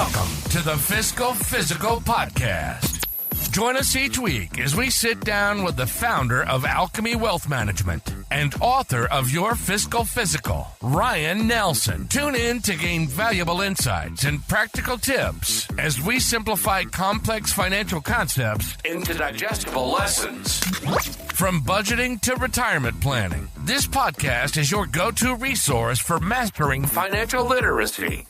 Welcome to the Fiscal Physical Podcast. Join us each week as we sit down with the founder of Alchemy Wealth Management and author of Your Fiscal Physical, Ryan Nelson. Tune in to gain valuable insights and practical tips as we simplify complex financial concepts into digestible lessons. From budgeting to retirement planning, this podcast is your go-to resource for mastering financial literacy.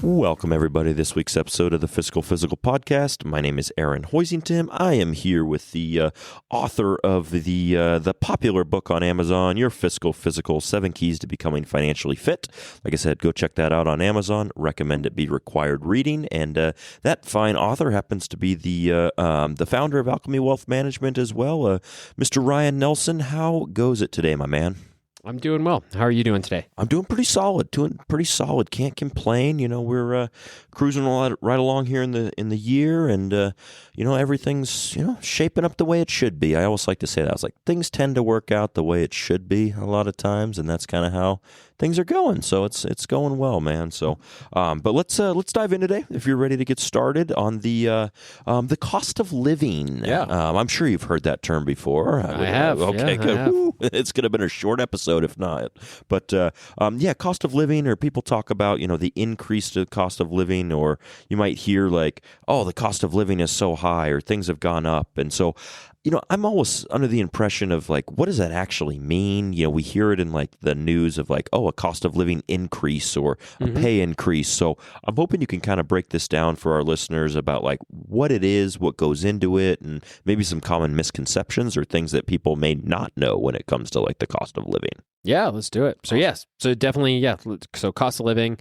Welcome, everybody, to this week's episode of the Fiscal Physical Podcast. My name is Aaron Hoisington. I am here with the author of the popular book on Amazon, Your Fiscal Physical, 7 Keys to Becoming Financially Fit. Like I said, go check that out on Amazon. Recommend it be required reading. And that fine author happens to be the founder of Alchemy Wealth Management as well, Mr. Ryan Nelson. How goes it today, my man? I'm doing well. How are you doing today? I'm doing pretty solid. Can't complain. You know, we're cruising right along here in the year, and everything's shaping up the way it should be. I always like to say that. I was like, things tend to work out the way it should be a lot of times, and that's kind of how things are going. So it's going well, man. So, but let's dive in today. If you're ready to get started on the cost of living. Yeah. I'm sure you've heard that term before. I have. Okay, yeah, good. I have. It's going to have been a short episode if not. But cost of living, or people talk about the increased cost of living, or you might hear like, oh, the cost of living is so high, or things have gone up, and so. I'm always under the impression of like, what does that actually mean? We hear it in like the news of like, oh, a cost of living increase or a pay increase. So I'm hoping you can kind of break this down for our listeners about like what it is, what goes into it, and maybe some common misconceptions or things that people may not know when it comes to like the cost of living. Yeah, let's do it. So yes, so definitely, yeah. So cost of living,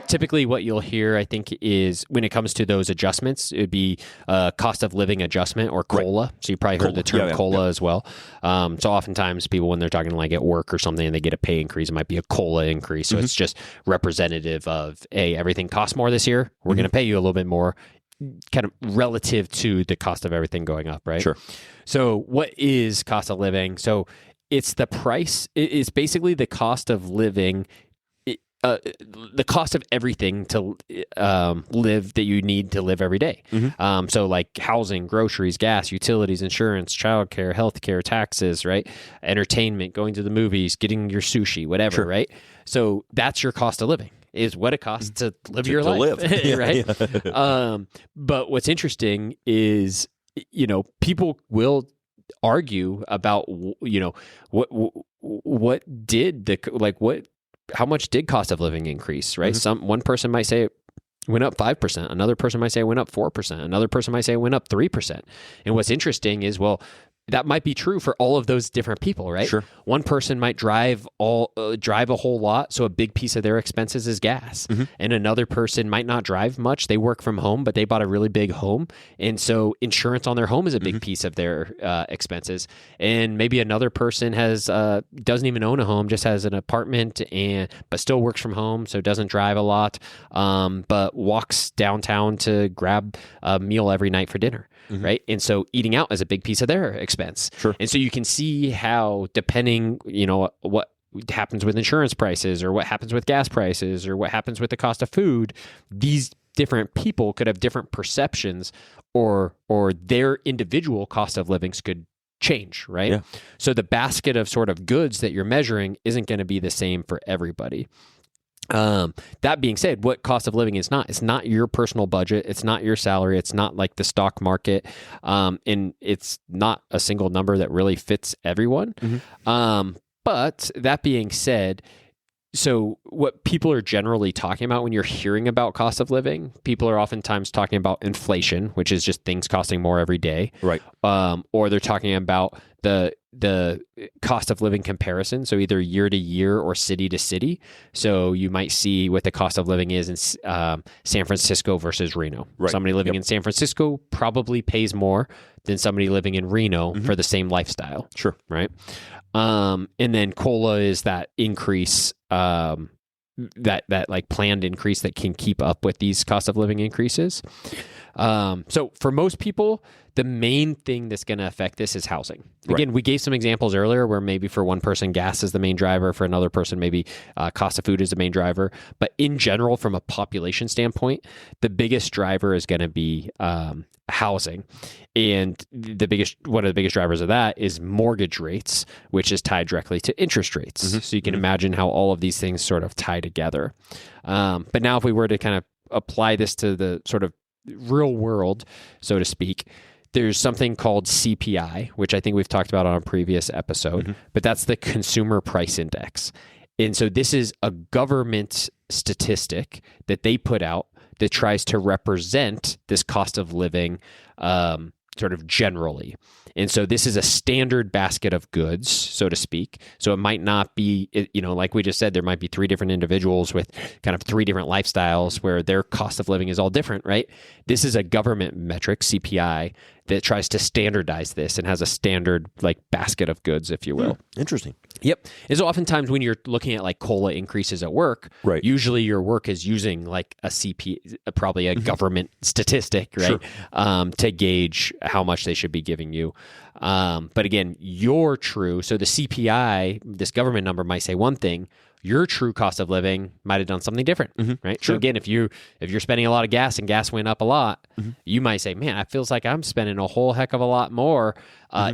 typically what you'll hear, I think, is when it comes to those adjustments, it would be cost of living adjustment or COLA. Right. So you probably heard the term COLA as well. So oftentimes people, when they're talking like at work or something and they get a pay increase, it might be a COLA increase. So it's just representative of, hey, everything costs more this year. We're going to pay you a little bit more, kind of relative to the cost of everything going up, right? Sure. So what is cost of living? So it's the price. It's basically the cost of living, the cost of everything to live that you need to live every day. So like housing, groceries, gas, utilities, insurance, childcare, healthcare, taxes, right? Entertainment, going to the movies, getting your sushi, whatever, sure. Right? So that's your cost of living. Is what it costs to live your life, right? Yeah. But what's interesting is, people will argue about, how much did cost of living increase, right? One person might say it went up 5%. Another person might say it went up 4%. Another person might say it went up 3%. And what's interesting is, that might be true for all of those different people, right? Sure. One person might drive a whole lot, so a big piece of their expenses is gas. And another person might not drive much. They work from home, but they bought a really big home, and so insurance on their home is a big piece of their expenses. And maybe another person doesn't even own a home, just has an apartment, but still works from home, so doesn't drive a lot, but walks downtown to grab a meal every night for dinner. Right. And so eating out is a big piece of their expense. Sure. And so you can see how, depending, what happens with insurance prices, or what happens with gas prices, or what happens with the cost of food, these different people could have different perceptions, or their individual cost of livings could change, right? Yeah. So the basket of sort of goods that you're measuring isn't going to be the same for everybody. That being said, what cost of living is not, it's not your personal budget. It's not your salary. It's not like the stock market. And it's not a single number that really fits everyone. But that being said, so what people are generally talking about when you're hearing about cost of living, people are oftentimes talking about inflation, which is just things costing more every day. Right. Or they're talking about the cost of living comparison. So either year to year or city to city. So you might see what the cost of living is in San Francisco versus Reno. Right. Somebody living in San Francisco probably pays more than somebody living in Reno for the same lifestyle. Sure. Right. And then COLA is that increase, that like planned increase that can keep up with these cost of living increases. So for most people, the main thing that's going to affect this is housing. Again, we gave some examples earlier where maybe for one person, gas is the main driver. For another person, maybe cost of food is the main driver. But in general, from a population standpoint, the biggest driver is going to be housing. And one of the biggest drivers of that is mortgage rates, which is tied directly to interest rates. So you can imagine how all of these things sort of tie together. But now if we were to kind of apply this to the sort of real world, so to speak, there's something called CPI, which I think we've talked about on a previous episode, but that's the Consumer Price Index. And so this is a government statistic that they put out that tries to represent this cost of living sort of generally. And so this is a standard basket of goods, so to speak. So it might not be, like we just said, there might be three different individuals with kind of three different lifestyles where their cost of living is all different, right? This is a government metric, CPI, that tries to standardize this and has a standard like basket of goods, if you will. Interesting. Yep. And so oftentimes when you're looking at like COLA increases at work, usually your work is using like a probably a government statistic, right? To gauge how much they should be giving you. But again, your true, so the CPI, this government number might say one thing, your true cost of living might have done something different, right? So again, if you're spending a lot of gas and gas went up a lot, you might say, man, it feels like I'm spending a whole heck of a lot more,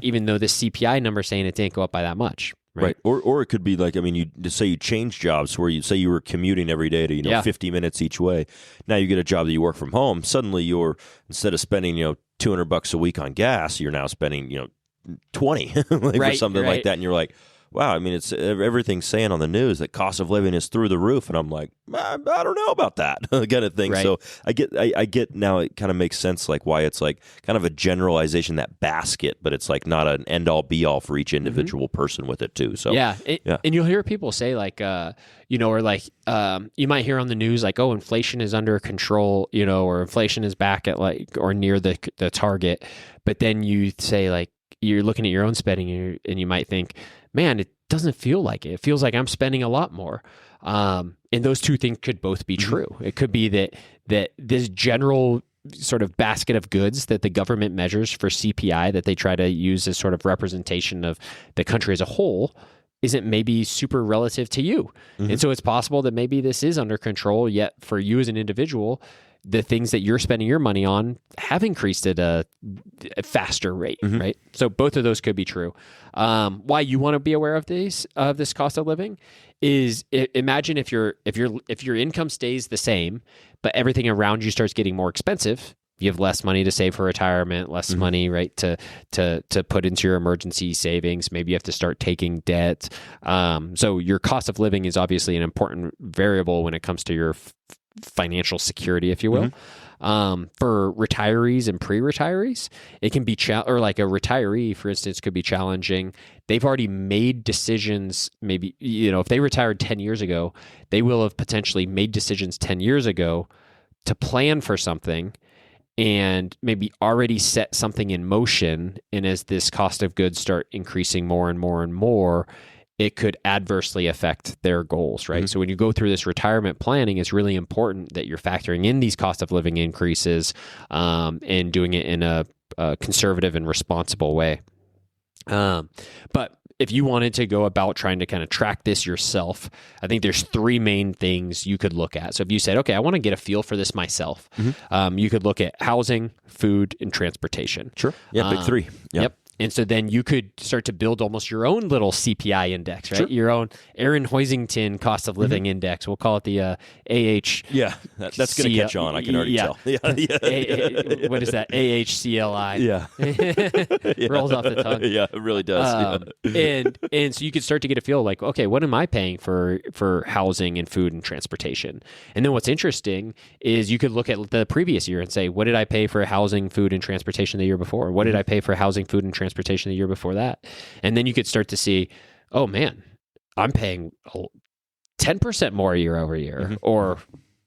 even though the CPI number is saying it didn't go up by that much. Right. Or it could be like, you just say you change jobs where you say you were commuting every day to, 50 minutes each way. Now you get a job that you work from home. Suddenly you're, instead of spending, $200 a week on gas, you're now spending, 20 or something like that. And you're like, wow, it's everything's saying on the news that cost of living is through the roof, and I'm like, I don't know about that kind of thing. So I get now it kind of makes sense like why it's like kind of a generalization, that basket, but it's like not an end all be all for each individual person with it too. So and you'll hear people say like or like you might hear on the news like, oh, inflation is under control, or inflation is back at like or near the target, but then you say like you're looking at your own spending and you might think, man, it doesn't feel like it. It feels like I'm spending a lot more. And those two things could both be true. It could be that this general sort of basket of goods that the government measures for CPI that they try to use as sort of representation of the country as a whole isn't maybe super relative to you. And so it's possible that maybe this is under control, yet for you as an individual, the things that you're spending your money on have increased at a faster rate, right? So both of those could be true. Why you want to be aware of this cost of living is imagine if your income stays the same, but everything around you starts getting more expensive. You have less money to save for retirement, less money, right, to put into your emergency savings. Maybe you have to start taking debt. So your cost of living is obviously an important variable when it comes to your financial security, if you will. For retirees and pre-retirees, it can be or like a retiree, for instance, could be challenging. They've already made decisions. Maybe, if they retired 10 years ago, they will have potentially made decisions 10 years ago to plan for something and maybe already set something in motion. And as this cost of goods start increasing more and more and more, it could adversely affect their goals, right? So when you go through this retirement planning, it's really important that you're factoring in these cost of living increases and doing it in a conservative and responsible way. But if you wanted to go about trying to kind of track this yourself, I think there's three main things you could look at. So if you said, okay, I want to get a feel for this myself, you could look at housing, food, and transportation. Sure. Yeah, big three. Yep. And so then you could start to build almost your own little CPI index, right? Sure. Your own Aaron Hoisington cost of living index. We'll call it the AH. Yeah, that's going to catch on. I can already tell. Yeah. What is that? AHCLI. Yeah. Rolls off the tongue. Yeah, it really does. And so you could start to get a feel like, okay, what am I paying for housing and food and transportation? And then what's interesting is you could look at the previous year and say, what did I pay for housing, food, and transportation the year before? What did I pay for housing, food, and transportation the year before that? And then you could start to see, oh man, I'm paying 10% more year over year, or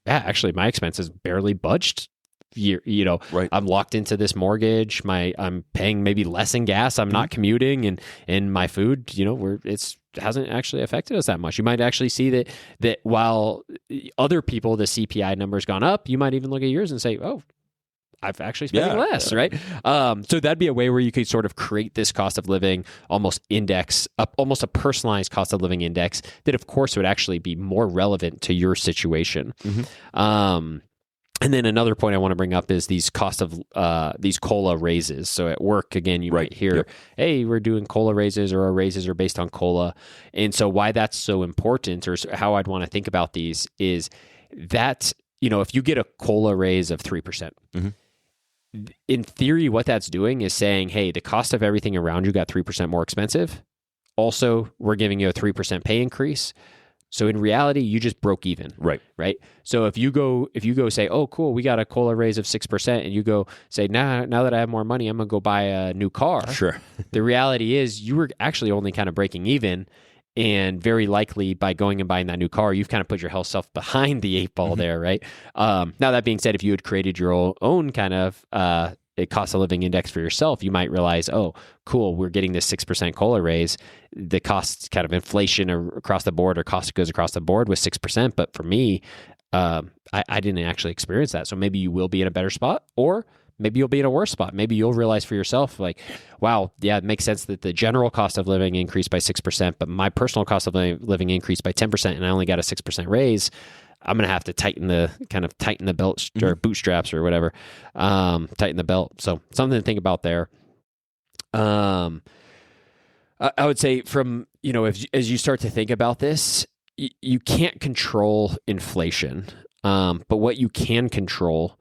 actually my expenses barely budged. Right. I'm locked into this mortgage. I'm paying maybe less in gas. I'm not commuting, and my food, it hasn't actually affected us that much. You might actually see that while other people, the CPI number's gone up, you might even look at yours and say, oh, I've actually spending less, right? So that'd be a way where you could sort of create this cost of living almost index, almost a personalized cost of living index that, of course, would actually be more relevant to your situation. And then another point I want to bring up is these these COLA raises. So at work, again, you might hear, hey, we're doing COLA raises, or our raises are based on COLA. And so why that's so important, or how I'd want to think about these, is that, if you get a COLA raise of 3%, in theory, what that's doing is saying, hey, the cost of everything around you got 3% more expensive. Also, we're giving you a 3% pay increase. So in reality, you just broke even. Right. So if you go say, oh, cool, we got a COLA raise of 6%, and you go say, now that I have more money, I'm going to go buy a new car. Sure. The reality is you were actually only kind of breaking even. And very likely by going and buying that new car, you've kind of put yourself behind the 8 ball there, right? Now, that being said, if you had created your own kind of a cost of living index for yourself, you might realize, oh, cool, we're getting this 6% COLA raise. The cost kind of inflation across the board, or cost of goods across the board, was 6%. But for me, I didn't actually experience that. So maybe you will be in a better spot, or maybe you'll be in a worse spot. Maybe you'll realize for yourself, like, wow, yeah, it makes sense that the general cost of living increased by 6%, but my personal cost of living increased by 10%, and I only got a 6% raise. I'm going to have to tighten the belt or bootstraps or whatever, tighten the belt. So something to think about there. I would say from, as you start to think about this, you can't control inflation. But what you can control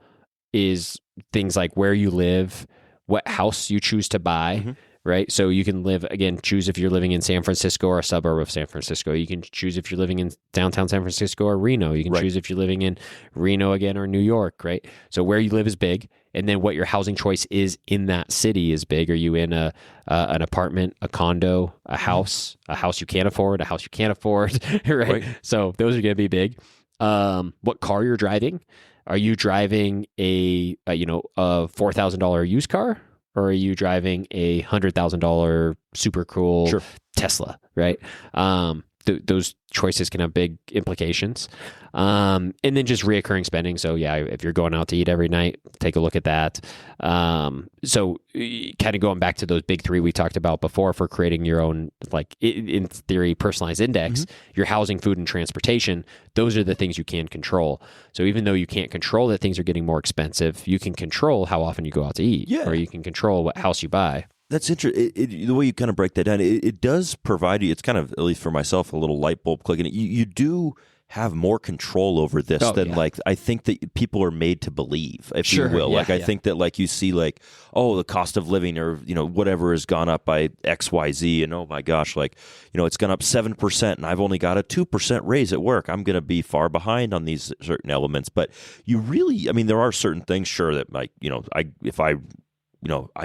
is things like where you live, what house you choose to buy, right? So you can choose if you're living in San Francisco or a suburb of San Francisco. You can choose if you're living in downtown San Francisco or Reno. You can choose if you're living in Reno again or New York, right? So where you live is big, and then what your housing choice is in that city is big. Are you in an apartment, a condo, a house you can't afford, a house you can't afford, right? So those are going to be big. What car you're driving. Are you driving a $4,000 used car, or are you driving a $100,000 super cool Tesla, right? Those choices can have big implications. And then just reoccurring spending. So yeah, if you're going out to eat every night, take a look at that. So kind of going back to those big three we talked about before for creating your own, like in theory, personalized index, your housing, food, and transportation, those are the things you can control. So even though you can't control that things are getting more expensive, you can control how often you go out to eat, or you can control what house you buy. That's interesting. The way you kind of break that down, it does provide you, it's kind of, at least for myself, a little light bulb clicking. You do have more control over this than like I think that people are made to believe, if you will. I think that like you see like, oh, the cost of living or whatever has gone up by XYZ, and oh my gosh, like it's gone up 7% and I've only got a 2% raise at work. I'm going to be far behind on these certain elements. But you really, there are certain things, sure, that like if I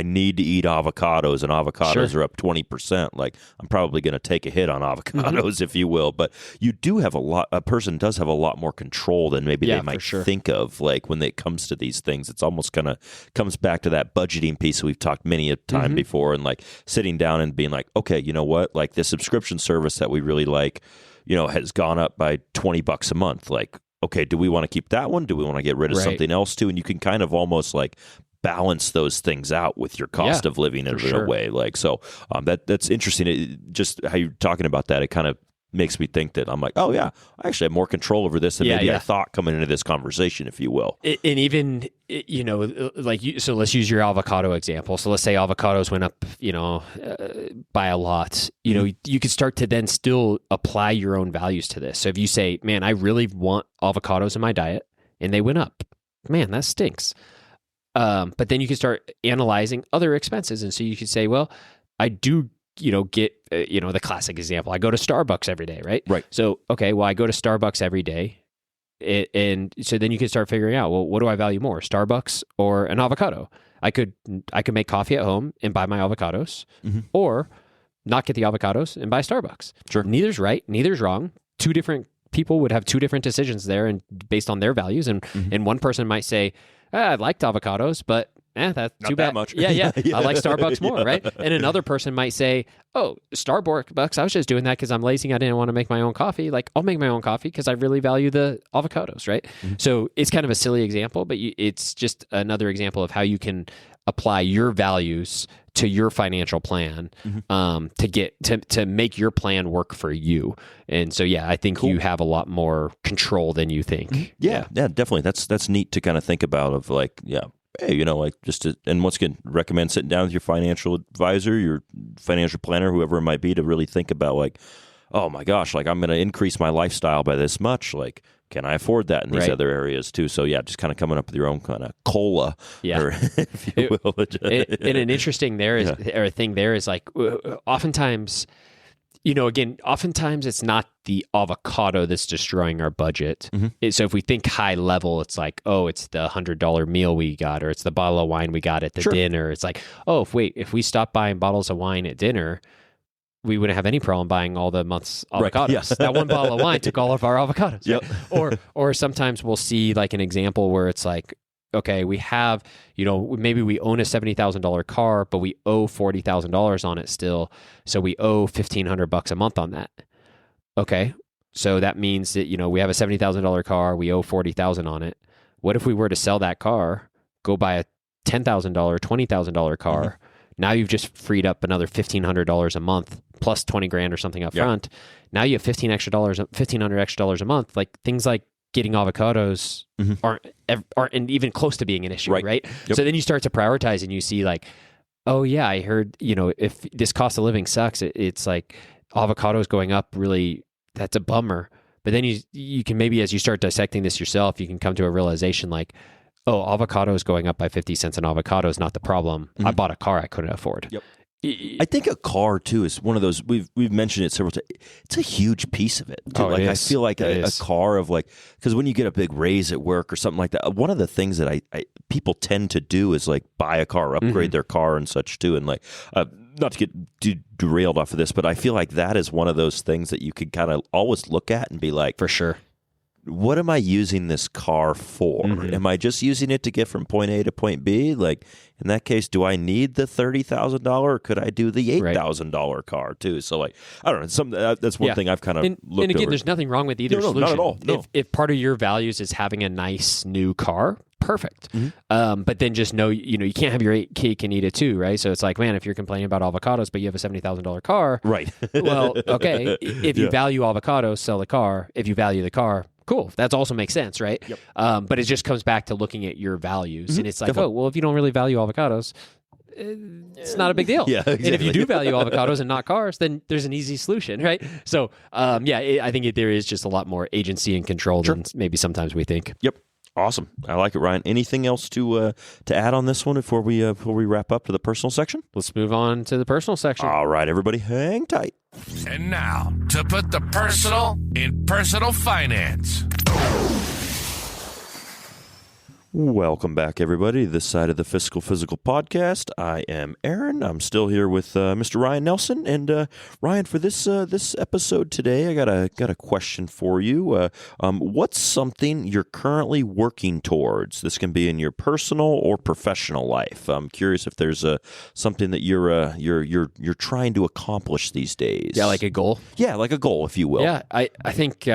need to eat avocados, and avocados are up 20%. Like, I'm probably going to take a hit on avocados, if you will. But you do have a person does have a lot more control than maybe they might think of. Like, when it comes to these things, it's almost kind of comes back to that budgeting piece we've talked many a time before, and like sitting down and being like, okay, you know what? Like, the subscription service that we really like, has gone up by $20 a month. Like, okay, do we want to keep that one? Do we want to get rid of something else too? And you can kind of almost like balance those things out with your cost of living in a way. Like, so that's interesting. Just how you're talking about that, it kind of makes me think that I'm like, oh yeah, I actually have more control over this than maybe I thought coming into this conversation, if you will. And even, so let's use your avocado example. So let's say avocados went up, by a lot. You could start to then still apply your own values to this. So if you say, man, I really want avocados in my diet, and they went up, man, that stinks. But then you can start analyzing other expenses. And so you could say, well, I do, get, the classic example. I go to Starbucks every day, right? Right. So, okay, well, I go to Starbucks every day. And so then you can start figuring out, well, what do I value more, Starbucks or an avocado? I could make coffee at home and buy my avocados, or not get the avocados and buy Starbucks. Sure. Neither's right. Neither's wrong. Two different people would have two different decisions there, and based on their values. And one person might say, I liked avocados, but that's Not too bad. that much. Yeah. I like Starbucks more, right? And another person might say, oh, Starbucks, I was just doing that because I'm lazy. I didn't want to make my own coffee. Like, I'll make my own coffee because I really value the avocados, right? Mm-hmm. So it's kind of a silly example, but it's just another example of how you can apply your values to your financial plan, to make your plan work for you. And so, I think you have a lot more control than you think. Mm-hmm. Yeah, definitely. That's neat to kind of think about of like, hey, like and once again, recommend sitting down with your financial advisor, your financial planner, whoever it might be, to really think about like, oh my gosh, like I'm going to increase my lifestyle by this much. Like, can I afford that in these other areas too? So just kind of coming up with your own kind of COLA, if you will. And an interesting thing there is like, oftentimes, oftentimes it's not the avocado that's destroying our budget. Mm-hmm. So if we think high level, it's like, oh, it's the $100 meal we got, or it's the bottle of wine we got at the dinner. It's like, oh, if we stop buying bottles of wine at dinner, we wouldn't have any problem buying all the month's avocados. Right. Yes. That one bottle of wine took all of our avocados. Yep. Right? Or sometimes we'll see like an example where it's like, okay, we have, maybe we own a $70,000 car, but we owe $40,000 on it still. So we owe $1,500 a month on that. Okay. So that means that, we have a $70,000 car, we owe $40,000 on it. What if we were to sell that car, go buy a $10,000, $20,000 car? Mm-hmm. Now you've just freed up another $1,500 a month plus $20,000 or something up front. Now you have $1,500 extra a month. Like things like getting avocados aren't even close to being an issue, right? Yep. So then you start to prioritize and you see like, oh yeah, I heard, if this cost of living sucks, it's like avocados going up really, that's a bummer. But then you can maybe, as you start dissecting this yourself, you can come to a realization like, oh, avocados going up by 50 cents an avocado is not the problem. Mm-hmm. I bought a car I couldn't afford. Yep. I think a car too is one of those, we've mentioned it several times. It's a huge piece of it. Too. Like I feel like a car of like, because when you get a big raise at work or something like that, one of the things that I people tend to do is like buy a car, upgrade their car and such too. And like, not to get derailed off of this, but I feel like that is one of those things that you could kind of always look at and be like, for sure, what am I using this car for? Mm-hmm. Am I just using it to get from point A to point B? Like, in that case, do I need the $30,000 or could I do the $8,000 car too? So, like, I don't know. That's one thing I've kind of looked And again, over. there's nothing wrong with either solution. Not at all. No. If part of your values is having a nice new car, perfect. Mm-hmm. But then just know, you can't have your cake and eat it too, right? So it's like, man, if you're complaining about avocados, but you have a $70,000 car, right? Well, okay. If you value avocados, sell the car. If you value the car, cool. That also makes sense, right? Yep. But it just comes back to looking at your values. And it's like, oh, well, if you don't really value avocados, it's not a big deal. Yeah, exactly. And if you do value avocados and not cars, then there's an easy solution, right? So, I think there is just a lot more agency and control than maybe sometimes we think. Yep. Awesome. I like it, Ryan. Anything else to add on this one before we wrap up to the personal section? Let's move on to the personal section. All right, everybody, hang tight. And now, to put the personal in personal finance. Welcome back, everybody, to this side of the Fiscal Physical podcast. I am Aaron. I'm still here with Mr. Ryan Nelson. And Ryan, for this episode today, I got a question for you. What's something you're currently working towards? This can be in your personal or professional life. I'm curious if there's something that you're trying to accomplish these days. Yeah, like a goal. Yeah, like a goal, if you will. Yeah, I think.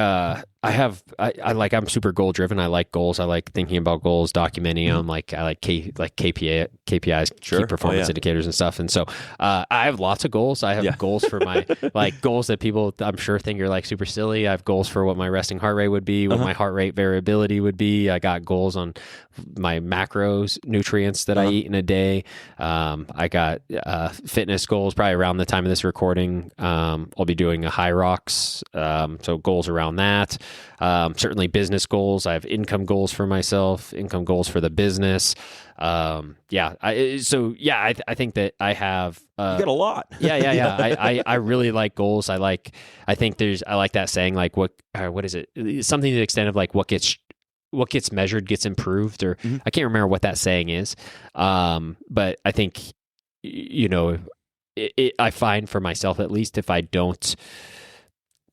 I'm super goal driven. I like goals. I like thinking about goals, documenting them. I like KPIs, key performance indicators and stuff. And so I have lots of goals. I have goals for my goals that people I'm sure think are like super silly. I have goals for what my resting heart rate would be, what my heart rate variability would be. I got goals on my macros, nutrients that I eat in a day. I got fitness goals. Probably around the time of this recording, I'll be doing a high rocks. So goals around that. Certainly business goals. I have income goals for myself, income goals for the business. I think that I have, you got a lot. I really like goals. I like that saying, like what is it? Something to the extent of like what gets measured gets improved, or I can't remember what that saying is. But I think, I find for myself, at least, if I don't,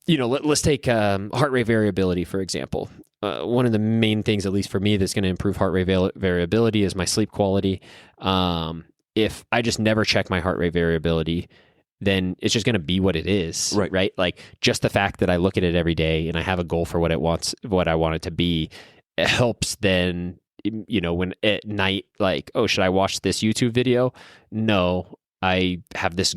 let's take heart rate variability, for example. one of the main things, at least for me, that's going to improve heart rate variability is my sleep quality. If I just never check my heart rate variability, then it's just going to be what it is, right? Like just the fact that I look at it every day and I have a goal for what I want it to be, it helps then, when at night, like, oh, should I watch this YouTube video? No, I have this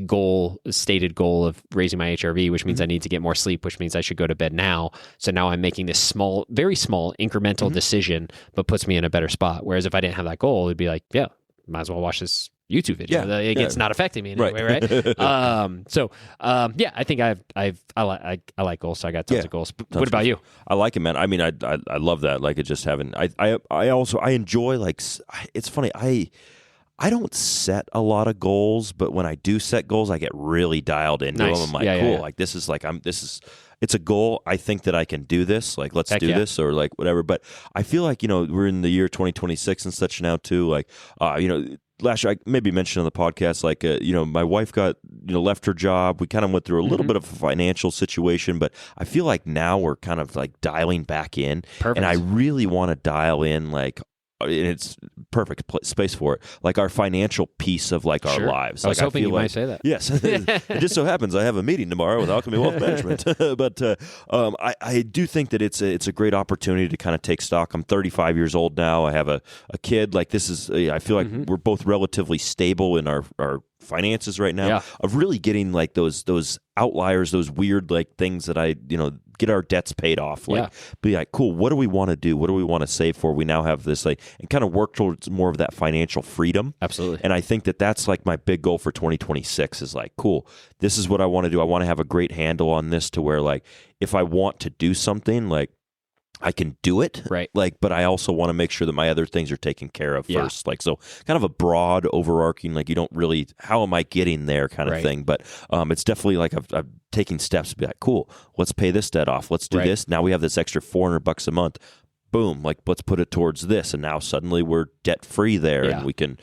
stated goal of raising my HRV, which means I need to get more sleep, which means I should go to bed now. So now I'm making this very small incremental decision, but puts me in a better spot. Whereas if I didn't have that goal, it'd be like, yeah, might as well watch this YouTube video. It's not affecting me in any way, right? I think I like goals, so I got tons of goals. What about you? I like it, man. I mean, I love that. Like, it just having. I also enjoy, like, it's funny. I don't set a lot of goals, but when I do set goals, I get really dialed into them. I'm like, cool. Like, it's a goal. I think that I can do this. Like, let's do this, or like whatever. But I feel like, we're in the year 2026 and such now too. Like, last year, I maybe mentioned on the podcast, like, my wife got, left her job. We kind of went through a little bit of a financial situation, but I feel like now we're kind of like dialing back in. Perfect. And I really want to dial in, like, and it's perfect space for it, like our financial piece of like our lives. I was hoping you might say that. Yes. It just so happens I have a meeting tomorrow with Alchemy Wealth Management. But I do think that it's a great opportunity to kind of take stock. I'm 35 years old now. I have a kid. Like, this is, I feel like we're both relatively stable in our finances right now, of really getting like those outliers, those weird like things that I, get our debts paid off, like be like, cool, what do we want to do? What do we want to save for? We now have this, like, and kind of work towards more of that financial freedom. Absolutely. And I think that that's like my big goal for 2026 is like, cool, this is what I want to do. I want to have a great handle on this to where, like, if I want to do something, like, I can do it, right? Like, but I also want to make sure that my other things are taken care of first. Like, so kind of a broad, overarching, like, you don't really, how am I getting there kind of thing. But it's definitely like I'm taking steps to be like, cool, let's pay this debt off. Let's do this. Now we have this extra $400 a month. Boom, like, let's put it towards this. And now suddenly we're debt free there, and we can,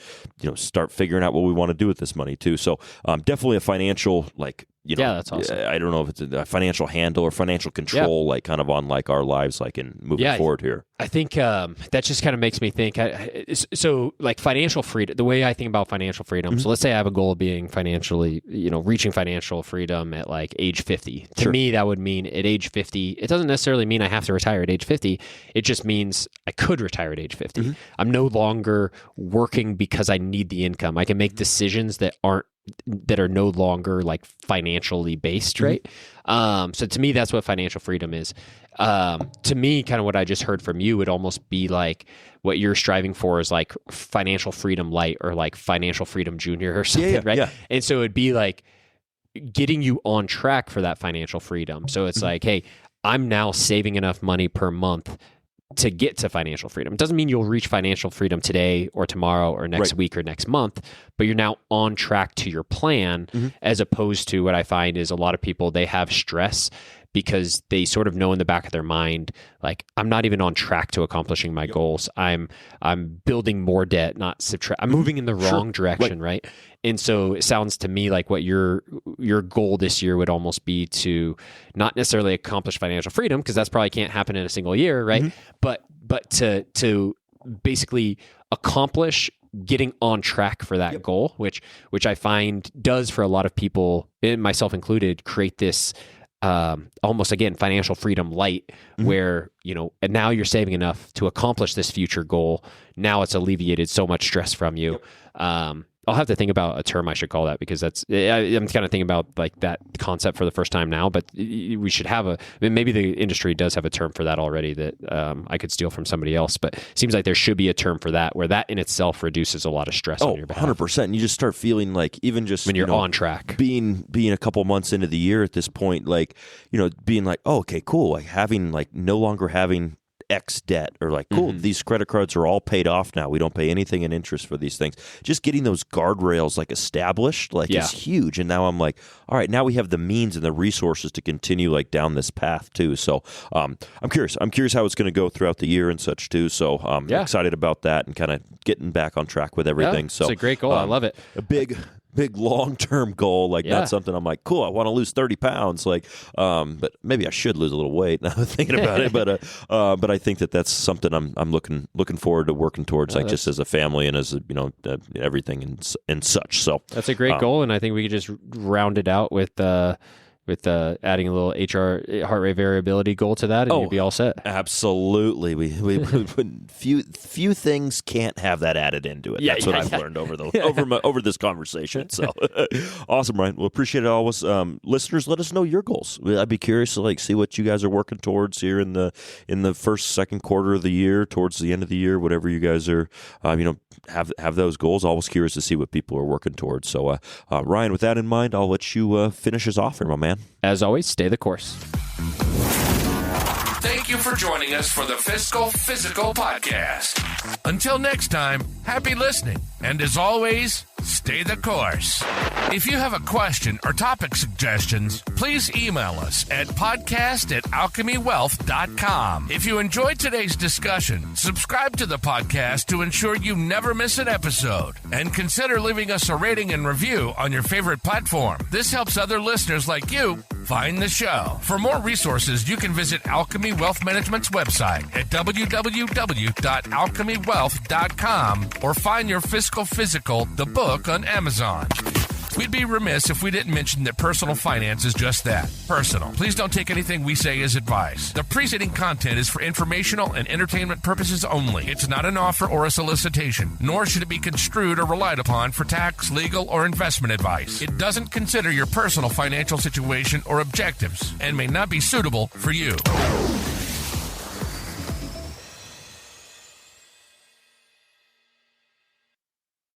start figuring out what we want to do with this money too. So definitely a financial, like, that's awesome. I don't know if it's a financial handle or financial control, like, kind of on like our lives, like, in moving forward here. I think that just kind of makes me think. So, like, financial freedom, the way I think about financial freedom. So let's say I have a goal of being financially, reaching financial freedom at like age 50. To me, that would mean at age 50, it doesn't necessarily mean I have to retire at age 50. It just means I could retire at age 50. I'm no longer working because I need the income. I can make decisions that are no longer like financially based, right? So to me, that's what financial freedom is. To me, kind of what I just heard from you would almost be like what you're striving for is like financial freedom light, or like financial freedom junior or something, right? Yeah. And so it'd be like getting you on track for that financial freedom. So it's like, hey, I'm now saving enough money per month to get to financial freedom. It doesn't mean you'll reach financial freedom today or tomorrow or next week or next month, but you're now on track to your plan, as opposed to what I find is a lot of people, they have stress because they sort of know in the back of their mind, like, I'm not even on track to accomplishing my goals. I'm building more debt, not subtract. I'm moving in the wrong direction, right? And so it sounds to me like what your goal this year would almost be to not necessarily accomplish financial freedom, because that's probably can't happen in a single year, right? But to basically accomplish getting on track for that goal, which I find does, for a lot of people, and myself included, create this almost, again, financial freedom light, where, and now you're saving enough to accomplish this future goal. Now it's alleviated so much stress from you. I'll have to think about a term I should call that, because I'm kind of thinking about like that concept for the first time now, but we should have maybe the industry does have a term for that already that I could steal from somebody else, but it seems like there should be a term for that, where that in itself reduces a lot of stress on your behalf. 100%. And you just start feeling like, even just when you're on track, being a couple months into the year at this point, like, being like, oh, okay, cool. Like, having, like, no longer having X debt, or like, cool, these credit cards are all paid off now. We don't pay anything in interest for these things. Just getting those guardrails like established, like, is huge. And now I'm like, all right, now we have the means and the resources to continue like down this path too. So I'm curious how it's going to go throughout the year and such too. So I'm excited about that and kind of getting back on track with everything. So it's a great goal. I love it. A big big long-term goal, like not something I'm like, cool, I want to lose 30 pounds, like, but maybe I should lose a little weight now thinking about it, but I think that's something I'm looking forward to working towards, like just as a family and as everything and such. So that's a great goal, and I think we could just round it out with adding a little heart rate variability goal to that, and you'd be all set. Absolutely. We few things can't have that added into it. That's what I've learned over this conversation. So awesome, Ryan. Well, appreciate it always. Listeners, let us know your goals. I'd be curious to see what you guys are working towards here in the first, second quarter of the year, towards the end of the year, whatever you guys are, have those goals. Always curious to see what people are working towards. So, Ryan, with that in mind, I'll let you finish us off here, my man. As always, stay the course. Thank you for joining us for the Fiscal Physical Podcast. Until next time, happy listening. And as always, stay the course. If you have a question or topic suggestions, please email us at podcast@alchemywealth.com. If you enjoyed today's discussion, subscribe to the podcast to ensure you never miss an episode. And consider leaving us a rating and review on your favorite platform. This helps other listeners like you find the show. For more resources, you can visit Alchemy Wealth Management's website at www.alchemywealth.com or find your Fiscal Physical, the book, on Amazon. We'd be remiss if we didn't mention that personal finance is just that, personal. Please don't take anything we say as advice. The preceding content is for informational and entertainment purposes only. It's not an offer or a solicitation, nor should it be construed or relied upon for tax, legal, or investment advice. It doesn't consider your personal financial situation or objectives and may not be suitable for you.